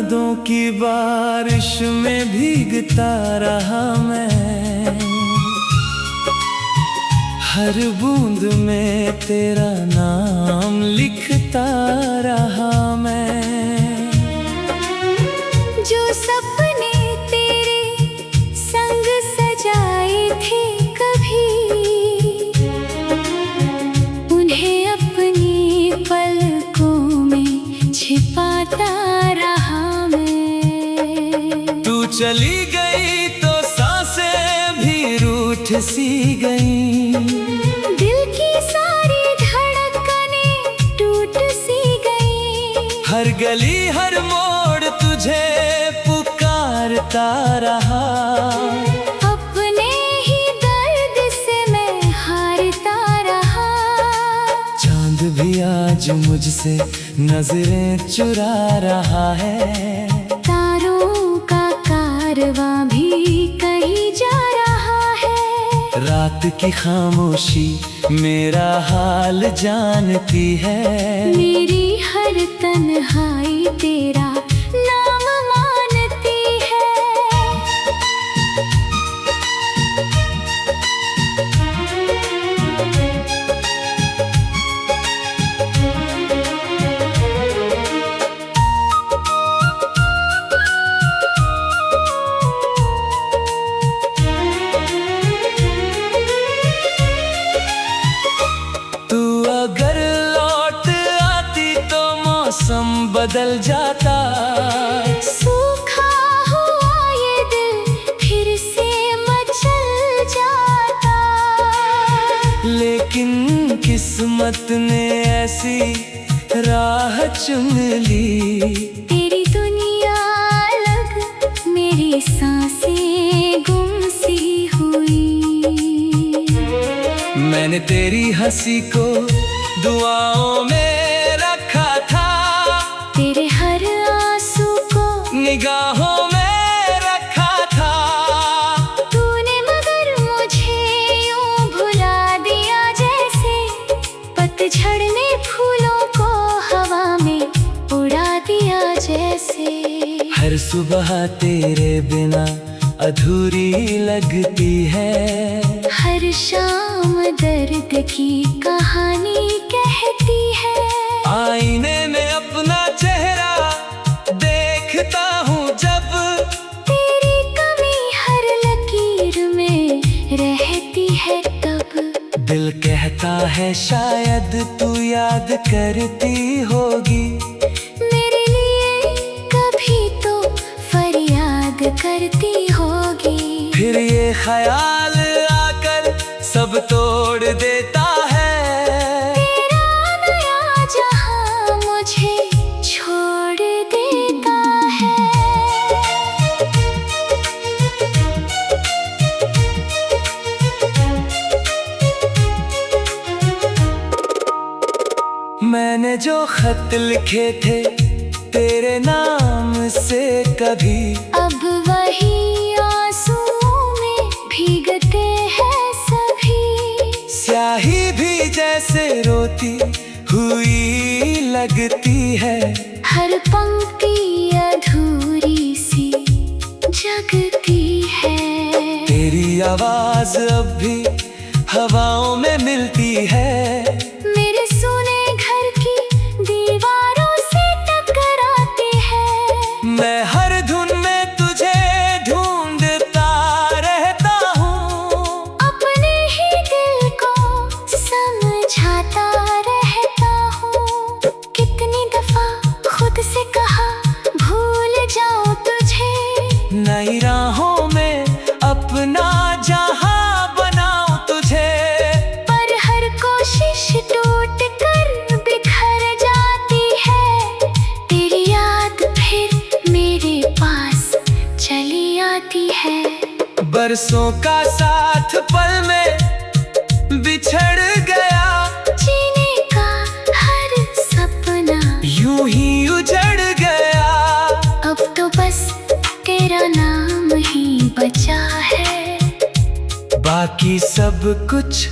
यादों की बारिश में भीगता रहा मैं, हर बूंद में तेरा नाम लिखता रहा मैं। जो सपने तेरे संग सजाए थे कभी, उन्हें अपनी पलकों में छिपाता रहा मैं। तू चली गई तो सांसें भी रूठ सी गई, दिल की सारी धड़कनें टूट सी गई। हर गली हर मोड़ तुझे पुकारता रहा, अपने ही दर्द से मैं हारता रहा। चांद भी आज मुझसे नजरें चुरा रहा है, तारों का कारवां भी कहीं जा रहा है। रात की खामोशी मेरा हाल जानती है, मेरी हर तन्हाई तेरा नाम मानती है। तू अगर लौट आती तो मौसम बदल जाता, सूखा हुआ ये दिल फिर से मचल जाता। लेकिन किस्मत ने ऐसी राह चुन ली, तेरी दुनिया अलग, मेरी सांसें गुम सी हुई। मैंने तेरी हंसी को दुआओं में रखा था, तेरे हर आंसू को निगाहों में रखा था। तूने मगर मुझे यूं भुला दिया, जैसे पतझड़ ने फूलों को हवा में उड़ा दिया जैसे। हर सुबह तेरे बिना अधूरी लगती है, हर शाम दर्द की कहानी कहती है। आईने में अपना चेहरा देखता हूँ जब, तेरी कमी हर लकीर में रहती है तब। दिल कहता है शायद तू याद करती होगी, मेरे लिए कभी तो फरियाद करती होगी। फिर ये ख्याल आकर सब तोड़ देता है, तेरा नया जहां मुझे छोड़ देता है। मैंने जो खत लिखे थे तेरे नाम से कभी, अब वही आंसुओं में भीगते हैं सभी। स्याही भी जैसे रोती हुई लगती है, हर पंक्ति अधूरी सी जगती है। तेरी आवाज अब भी हवाओं में मिलती है, मेरे सुने घर की दीवारों से टकराती है। मैं हर धुन में तुझे ढूंढता रहता हूँ, अपने ही दिल को समझाता रहता हूँ। कितनी दफा खुद से कहा भूल जाऊं तुझे, नई राहों में अपना जहां बनाऊं तुझे। पर हर कोशिश टूट कर बिखर जाती है। तेरी याद फिर मेरे पास चली आती है। बरसों का साथ पल में बिछड़ गया, जीने का हर सपना यूं ही उजड़ गया। अब तो बस तेरा नाम ही बचा है, बाकी सब कुछ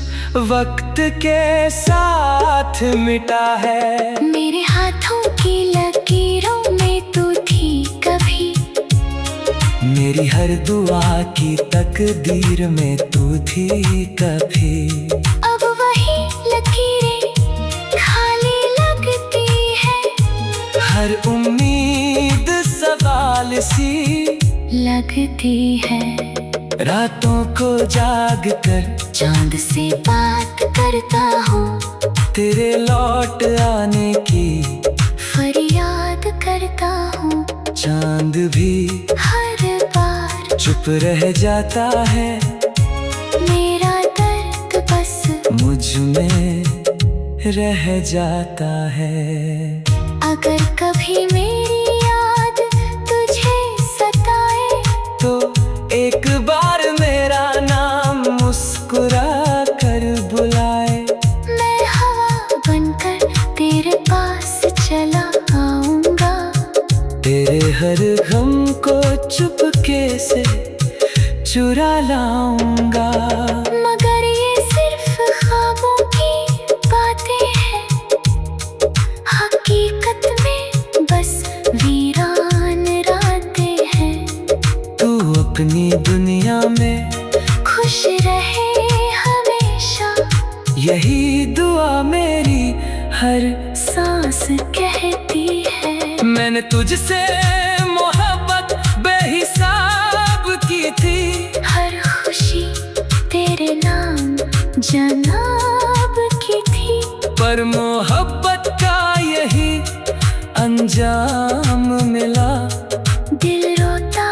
वक्त के साथ मिटा है। मेरे हाथों की लकीरों में तू थी कभी। मेरी हर दुआ की तकदीर में तू थी कभी। अब वही लकीरें खाली लगती है, हर उम्मीद सवाल सी लगती है। रातों को जाग कर चांद से बात करता हूँ, तेरे लौट आने की फरियाद करता हूँ। चांद भी हर बार चुप रह जाता है, मेरा दर्द बस मुझ में रह जाता है। अगर कभी मेरी याद तुझे सताए, तो एक बार मेरा नाम मुस्कुरा कर बुलाए। मैं हवा बनकर तेरे पास चला आऊंगा, तेरे हर गम को चुपके से चुरा लाऊंगा। मगर ये सिर्फ ख्वाबों की बातें हैं, हकीकत में बस वीरान रातें हैं। तू अपनी दुनिया में खुश रहे हमेशा, यही दुआ मेरी हर सांस कहती है। मैंने तुझसे मोहब्बत बेहिसाब की थी, हर खुशी तेरे नाम जनाब की थी। पर मोहब्बत का यही अंजाम मिला। दिल रोता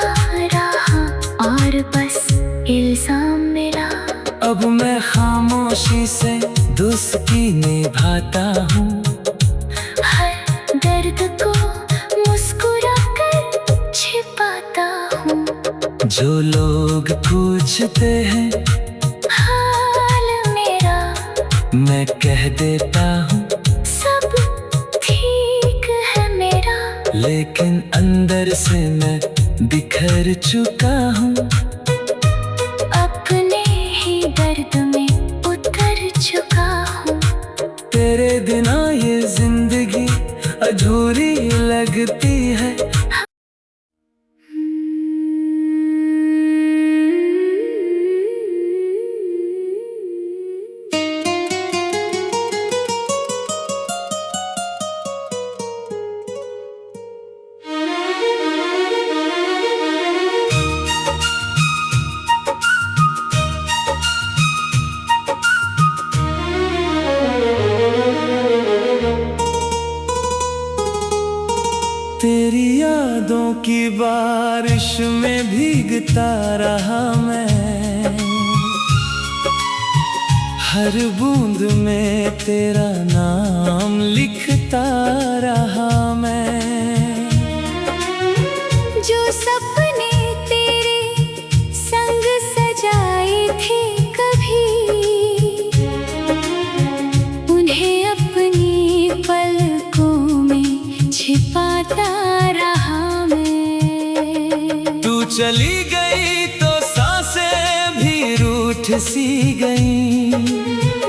रहा और बस इल्जाम मिला। अब मैं खामोशी से दोस्ती निभाता हूँ, हर दर्द को मुस्कुरा कर छिपाता हूँ। जो लोग पूछते हैं हाल मेरा, मैं कह देता हूँ सब ठीक है मेरा। लेकिन अंदर से मैं बिखर चुका हूँ। अपने ही दर्द में उतर चुका हूँ। तेरे बिना ये जिंदगी अधूरी लगती है। तेरी यादों की बारिश में भीगता रहा मैं, हर बूंद में तेरा नाम लिखता रहा मैं। जो सपने तेरे संग सजाए थे कभी, उन्हें अपनी पलकों में छिपाता रहा मैं। तू चली गई तो सांसें भी रूठ सी गई,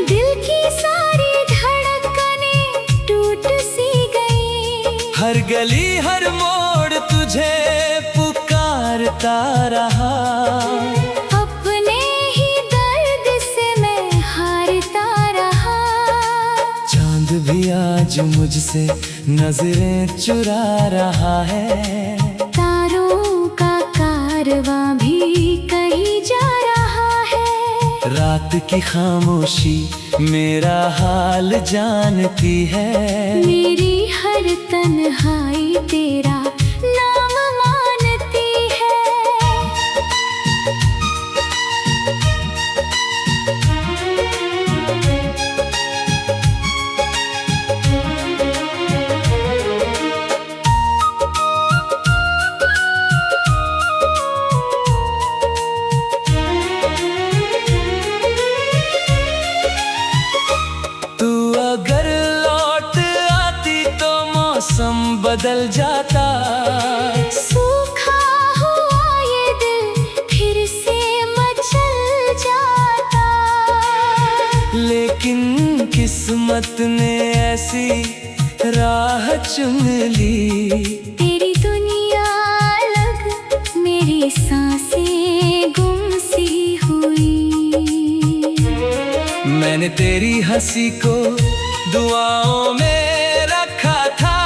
दिल की सारी धड़कनें टूट सी गई। हर गली हर मोड़ तुझे पुकारता रहा। अपने ही दर्द से मैं हारता रहा। चांद भी आज मुझसे नजरें चुरा रहा है, तारों का कारवां भी कहीं जा रहा है। रात की खामोशी मेरा हाल जानती है। मेरी हर तन्हाई तेरा नाम मानती है। तू अगर लौट आती तो मौसम बदल जाता। सूखा हुआ ये दिल फिर से मचल जाता। लेकिन किस्मत ने ऐसी राह चुन ली, तेरी दुनिया अलग मेरी सांस मैंने तेरी हंसी को दुआओं में रखा था,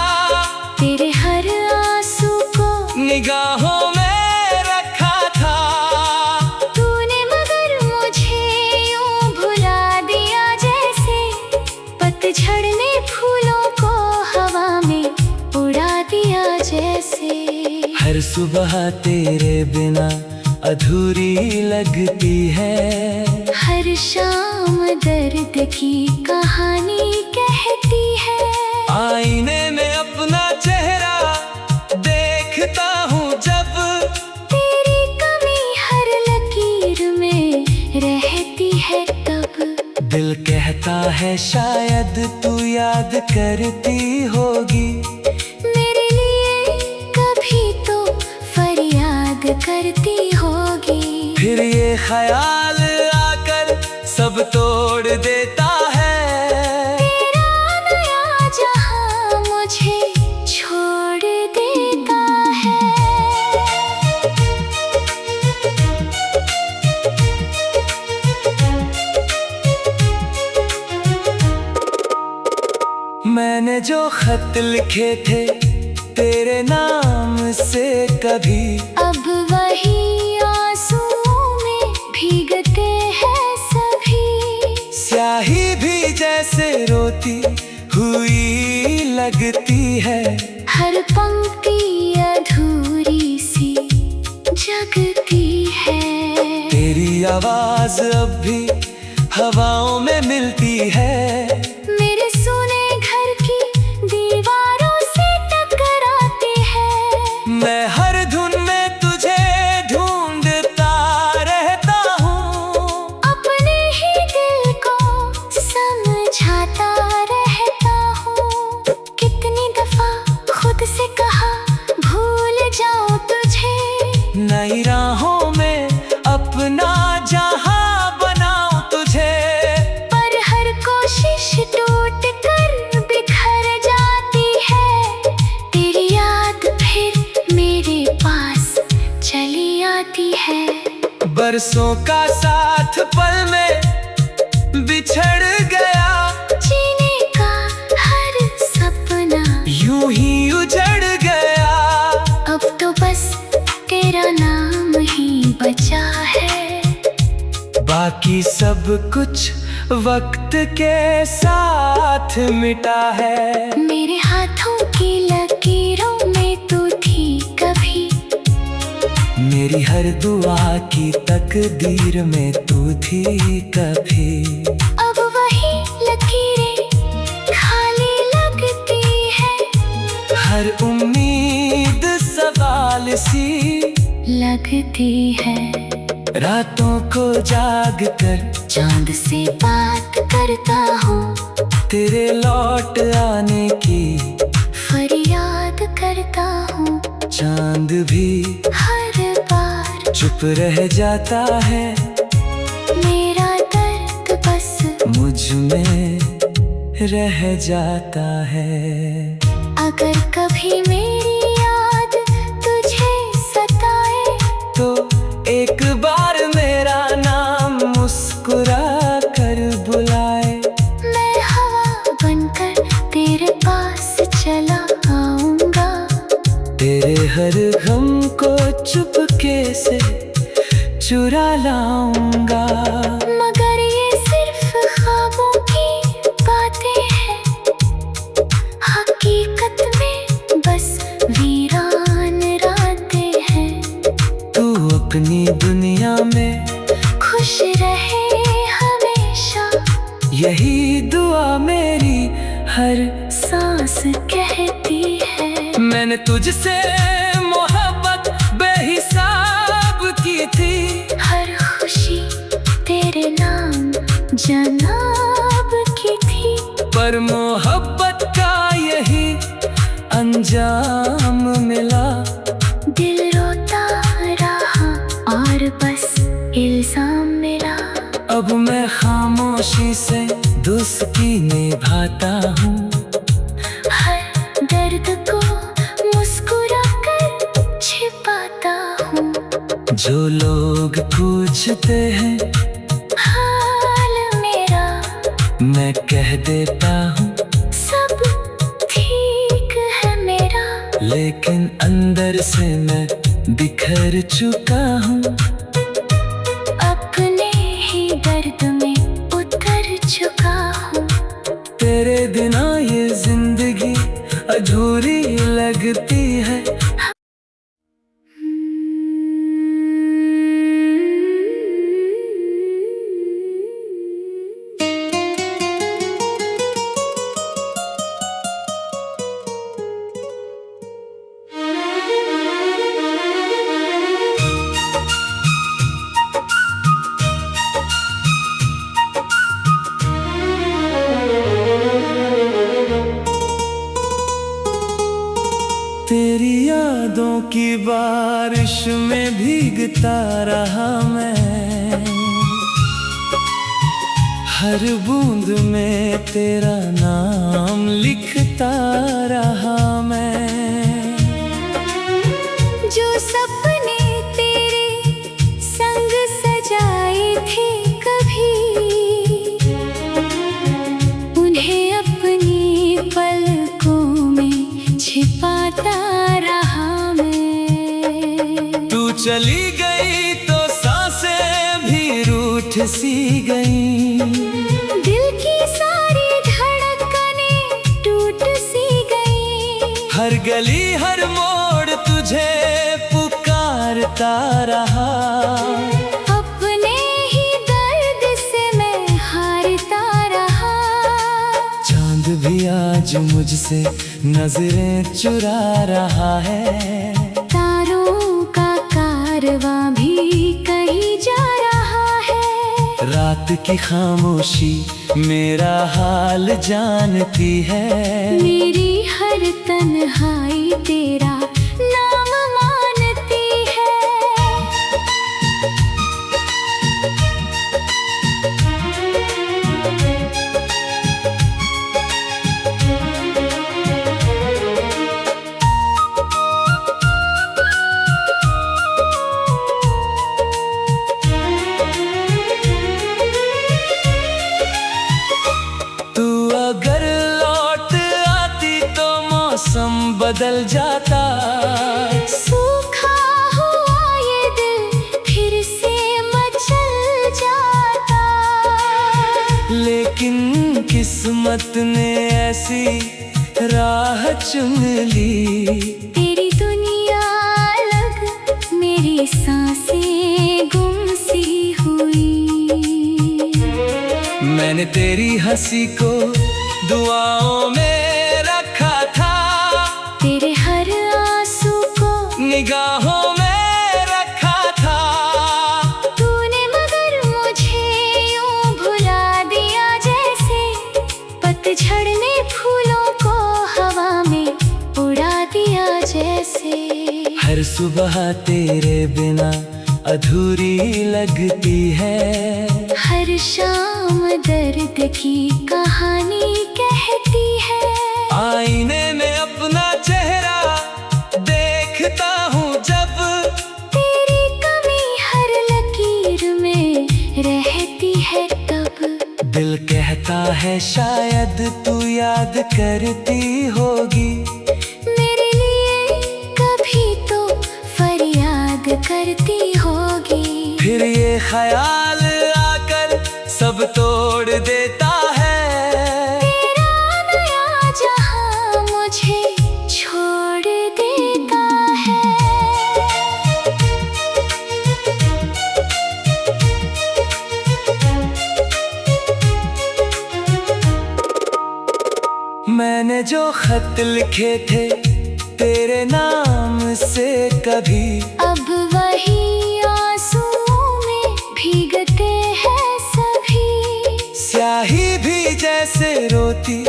तेरे हर आंसू को निगाहों में रखा था। तूने मगर मुझे यूं भुला दिया जैसे पतझड़ ने फूलों को हवा में उड़ा दिया जैसे। हर सुबह तेरे बिना अधूरी लगती है, हर शाम दर्द की कहानी कहती है। आईने में अपना चेहरा देखता हूँ जब, तेरी कमी हर लकीर में रहती है तब। दिल कहता है शायद तू याद करती होगी, मेरे लिए कभी तो फरियाद करती होगी। फिर ये ख्याल आकर सब तोड़ देता है, तेरा नया जहां मुझे छोड़ देता है। मैंने जो खत लिखे थे तेरे नाम से कभी, अब वही आंसुओं में भीगते हैं सभी। स्याही भी जैसे रोती हुई लगती है, हर पंक्ति अधूरी सी जगती है। तेरी आवाज अब भी हवाओं में मिलती है, मेरे सुने घर की दीवारों से टकराती है। मैं हर धुन में तुझे ढूंढता रहता हूँ, अपने ही दिल को समझाता रहता हूँ। कितनी दफा खुद से कहा भूल जाऊं तुझे, नई राहों में अपना जहां बनाऊं तुझे। पर हर कोशिश टूट कर बिखर जाती है। तेरी याद फिर मेरे पास चली आती है। बरसों का साथ पल में बिछड़ गया, जीने का हर सपना यूं ही उजड़ गया। अब तो बस तेरा नाम ही बचा है। बाकी सब कुछ वक्त के साथ मिटा है, मेरे हाथों की लकीरों में तू थी कभी, मेरी हर दुआ की तकदीर में तू थी कभी। अब वही लकीरें खाली लगती है, हर उम्मीद सवाल सी लगती है। रातों को जाग कर चांद से बात करता हूँ, तेरे लौट आने की फरियाद करता हूँ। चांद भी हर बार चुप रह जाता है, मेरा दर्द बस मुझ में रह जाता है। अगर कभी मेरी याद तुझे सताए, तो एक बार मेरा नाम मुस्कुरा कर बुलाए, मैं हवा बनकर तेरे पास चला आऊंगा। तेरे हर गम को चुपके से चुरा लाऊंगा। मगर ये सिर्फ ख्वाबों की बातें हैं, हकीकत में बस वीरान रातें हैं। तू अपनी दुनिया में खुश रहे हमेशा, यही दुआ मेरी हर सांस कहती है। मैंने तुझसे मोहब्बत बेहिसाब की थी, हर खुशी तेरे नाम जनाब की थी। पर मोहब्बत का यही अंजाम मिला। दिल रोता रहा और बस इल्जाम मिला। अब मैं खामोशी से दोस्ती निभाता हूँ, हर दर्द को मुस्कुरा कर छिपाता हूँ। जो लोग पूछते हैं हाल मेरा मैं कह देता हूँ सब ठीक है मेरा, लेकिन अंदर से मैं बिखर चुका हूँ। अपने ही दर्द में उतर चुका हूँ। तेरे बिना ये जिंदगी अधूरी लगती है। तेरी यादों की बारिश में भीगता रहा मैं, हर बूंद में तेरा नाम लिखता रहा मैं। जो सपने तेरे संग सजाए थे कभी, उन्हें अपनी पलकों में छिपाता रहा मैं। तू चली गई तो सांसें भी रूठ सी गई, दिल की सारी धड़कनें टूट सी गई। हर गली हर मोड़ तुझे पुकारता रहा, अपने ही दर्द से मैं हारता रहा। चांद भी आज मुझसे नजरें चुरा रहा है, तारों का कारवां भी कहीं जा रहा है। रात की खामोशी मेरा हाल जानती है, मेरी हर तन्हाई तेरा नाम मानती है। तू अगर लौट आती तो मौसम बदल जाता, सूखा हुआ ये दिल फिर से मचल जाता। लेकिन किस्मत ने ऐसी राह चुन ली, तेरी दुनिया अलग, मेरी सांसें गुम सी हुई। मैंने तेरी हंसी को दुआओं में रखा था, तेरे हर आंसू को निगाहों में रखा था। तूने मगर मुझे यूं भुला दिया, जैसे पतझड़ ने फूलों को हवा में उड़ा दिया जैसे। हर सुबह तेरे बिना अधूरी लगती है, हर शाम दर्द की कहानी कहती है। आईने में अपना चेहरा देखता हूँ जब, तेरी कमी हर लकीर में रहती है तब। दिल कहता है शायद तू याद करती होगी, मेरे लिए कभी तो फरियाद करती होगी। फिर ये ख्याल आकर सब तोड़ देता है, तेरा नया जहां मुझे छोड़ देता है। मैंने जो खत लिखे थे तेरे नाम से कभी, अब वही आंसुओं में भीगते हैं सभी। स्याही भी जैसे रोती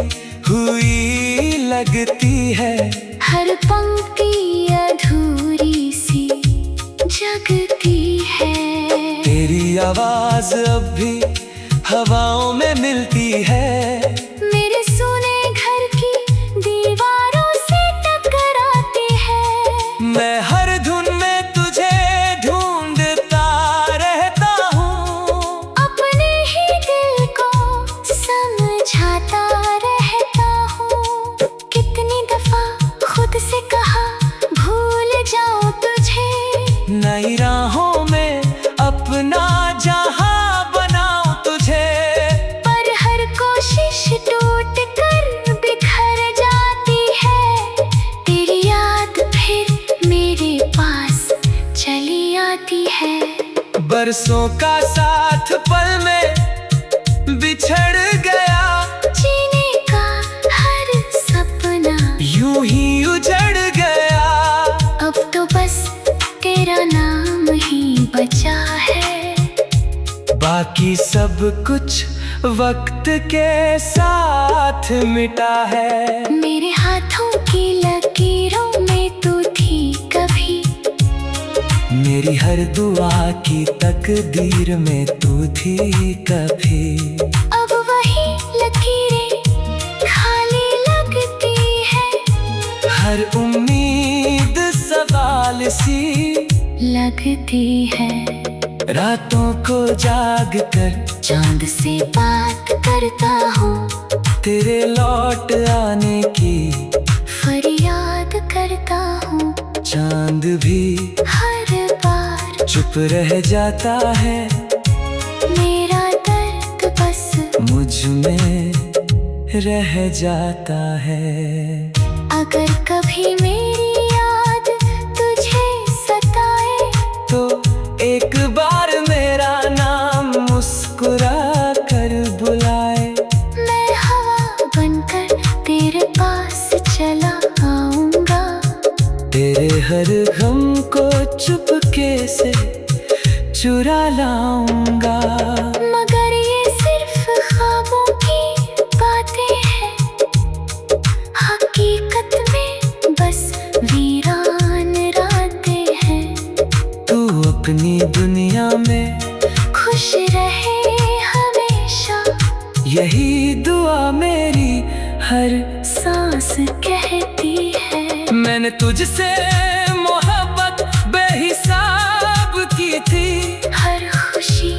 हुई लगती है, हर पंक्ति अधूरी सी जगती है। तेरी आवाज अब भी हवाओं में मिलती है, मेरे सुने घर की दीवारों से टकराती है। मैं हर धुन में तुझे ढूंढता रहता हूँ, अपने ही दिल को समझ बरसों का साथ पल में बिछड़ गया, जीने का हर सपना यूं ही उजड़ गया। अब तो बस तेरा नाम ही बचा है, बाकी सब कुछ वक्त के साथ मिटा है। मेरे हाथों की लकीरों में तू थी कभी, मेरी हर दुआ की तकदीर में तू थी कभी। अब वही लकीरें खाली लगती है, हर उम्मीद सवाल सी लगती है। रातों को जाग कर चांद से बात करता हूँ, तेरे लौट आने की फरियाद करता हूँ। चांद भी हर बार चुप रह जाता है, मेरा दर्द बस मुझ में रह जाता है। अगर कभी मेरी याद तुझे सताए, तो एक बार मेरा नाम मुस्कुरा कर बुलाए। मैं हवा बनकर तेरे पास चला आऊंगा, तेरे हर गम को चुपके से चुरा लाऊंगा। मगर ये सिर्फ ख्वाबों की बातें हैं, हकीकत में बस वीरान रातें हैं। तू अपनी दुनिया में खुश रहे हमेशा, यही दुआ मेरी हर सांस कहती है। मैंने तुझसे मोहब्बत बेहिसाब की थी, हर खुशी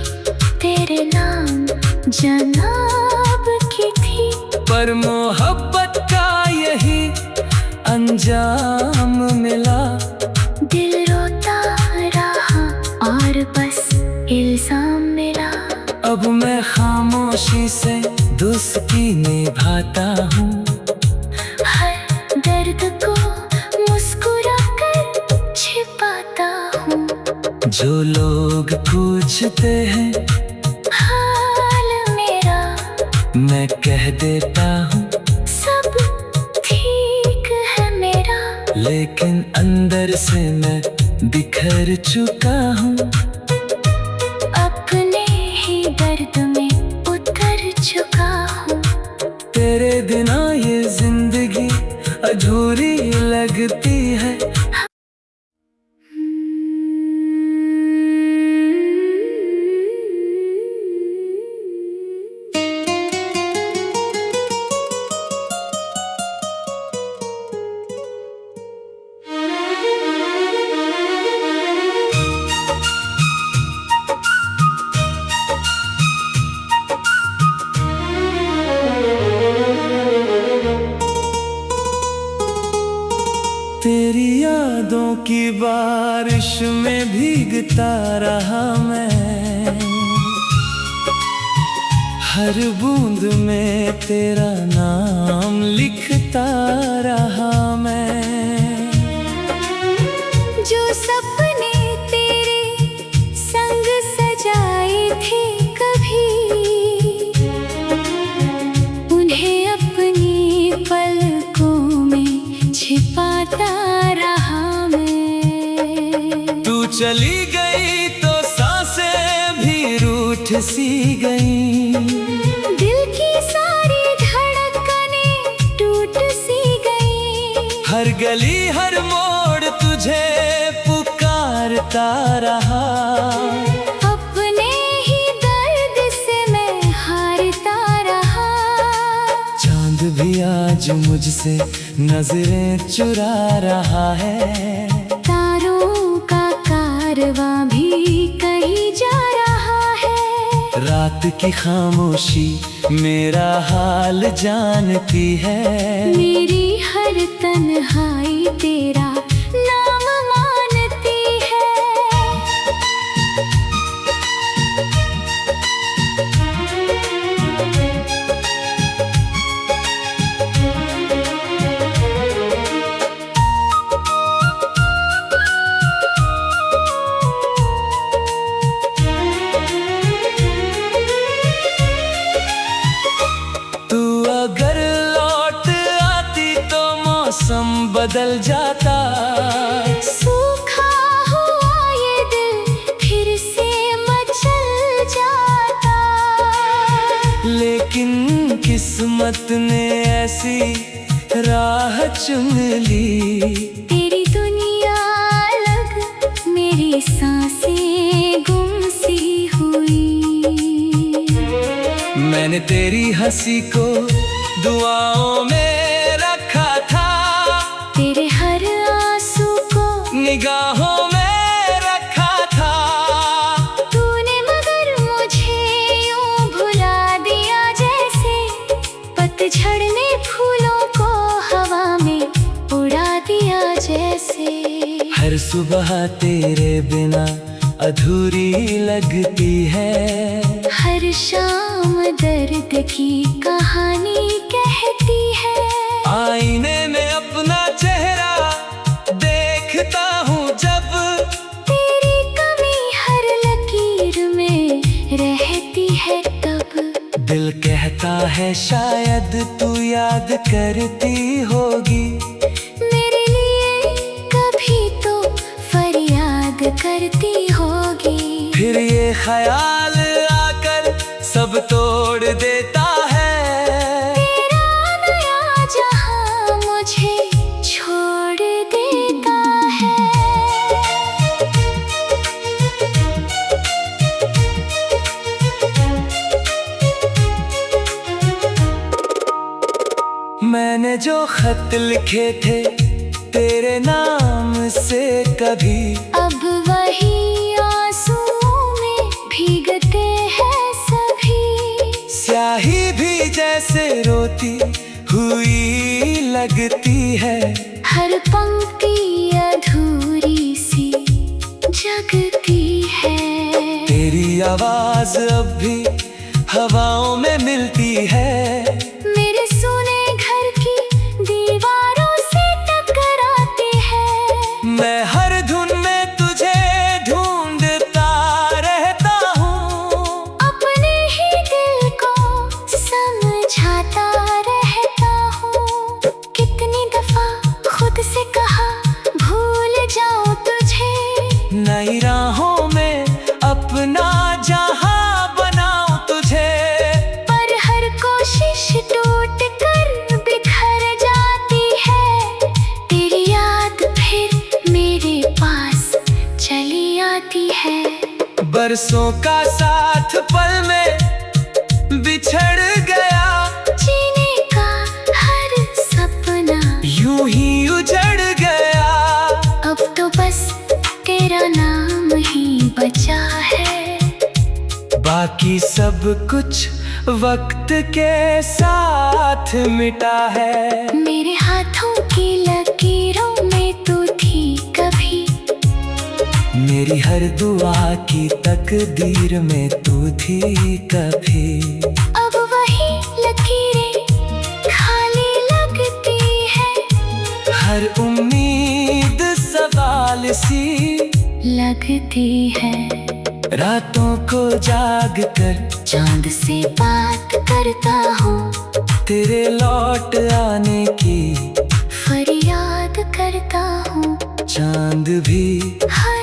तेरे नाम जनाब की थी, पर मोहब्बत का यही अंजाम मिला। दिल रोता रहा और बस इल्जाम मिला। अब मैं खामोशी से दोस्ती निभाता हूँ, हर दर्द को मुस्कुरा कर छिपाता हूँ। जो लोग पूछते हैं हाल मेरा मैं कह देता हूँ, सब ठीक है मेरा। लेकिन अंदर से मैं बिखर चुका हूँ। अपने ही दर्द में उतर चुका हूँ। तेरे बिना ये जिंदगी अधूरी लगती है। तेरी यादों की बारिश में भीगता रहा मैं, हर बूंद में तेरा नाम लिखता रहा मैं। जो सपने तेरे संग सजाए थे कभी, उन्हें अपनी पलकों में छिपाता रहा मैं। तू चली गई तो सांसें भी रूठ सी गई, दिल की सारी धड़कनें टूट सी गई। हर गली हर मोड़ तुझे पुकारता रहा। अपने ही दर्द से मैं हारता रहा। चांद भी आज मुझसे नजरें चुरा रहा है, तारों का कारवां भी कहीं जा रहा है। रात की खामोशी मेरा हाल जानती है, मेरी हर तन्हाई तेरा नाम मानती है। बदल जाता। सूखा हुआ ये दिल फिर से मचल जाता। लेकिन किस्मत ने ऐसी राह चुन ली। तेरी दुनिया अलग, मेरी सांसें गुम सी हुई। मैंने तेरी हंसी को दुआओं में रखा था। तेरे हर आंसू को निगाहों में रखा था। तूने मगर मुझे यूं भुला दिया जैसे पतझड़ ने फूलों को हवा में उड़ा दिया जैसे। हर सुबह तेरे बिना अधूरी लगती है। हर शाम दर्द की कहानी कहती है। आईने में अपना चेहरा देखता हूँ जब, तेरी कमी हर लकीर में रहती है तब। दिल कहता है शायद तू याद करती होगी। मेरे लिए कभी तो फरियाद करती होगी। फिर ये ख्याल आकर सब तोड़ देता है। तेरा नया जहां मुझे छोड़ देता है। मैंने जो खत लिखे थे तेरे नाम से कभी, अब वही आंसुओं में भीगते हैं सभी। स्याही भी जैसे रोती हुई लगती है। हर पंक्ति अधूरी सी जगती है। तेरी आवाज अब भी हवाओं में मिलती है। मेरे सुने घर की दीवारों से टकराती है। मैं हर धुन में तुझे ढूंढता रहता हूँ। अपने ही दिल को समझाता रहता हूँ। कितनी दफा खुद से कहा भूल जाऊं तुझे। नई राहों में अपना जहां बनाऊं तुझे। पर हर कोशिश टूट कर बिखर जाती है। तेरी याद फिर मेरे पास चली आती है। बरसों का साथ पल में बिछड़ गया। जीने का हर सपना यूं ही उजड़ गया। अब तो बस तेरा नाम ही बचा है। बाकी सब कुछ वक्त के साथ मिटा है। मेरे हाथों की लकीरों में तू थी कभी। मेरी हर दुआ की तकदीर में तू थी कभी। अब वही लकीरें खाली लगती है। हर उम्मीद सवाल सी लगती है। रातों को जाग कर चांद से बात करता हूँ। तेरे लौट आने की फरियाद करता हूँ। चांद भी हर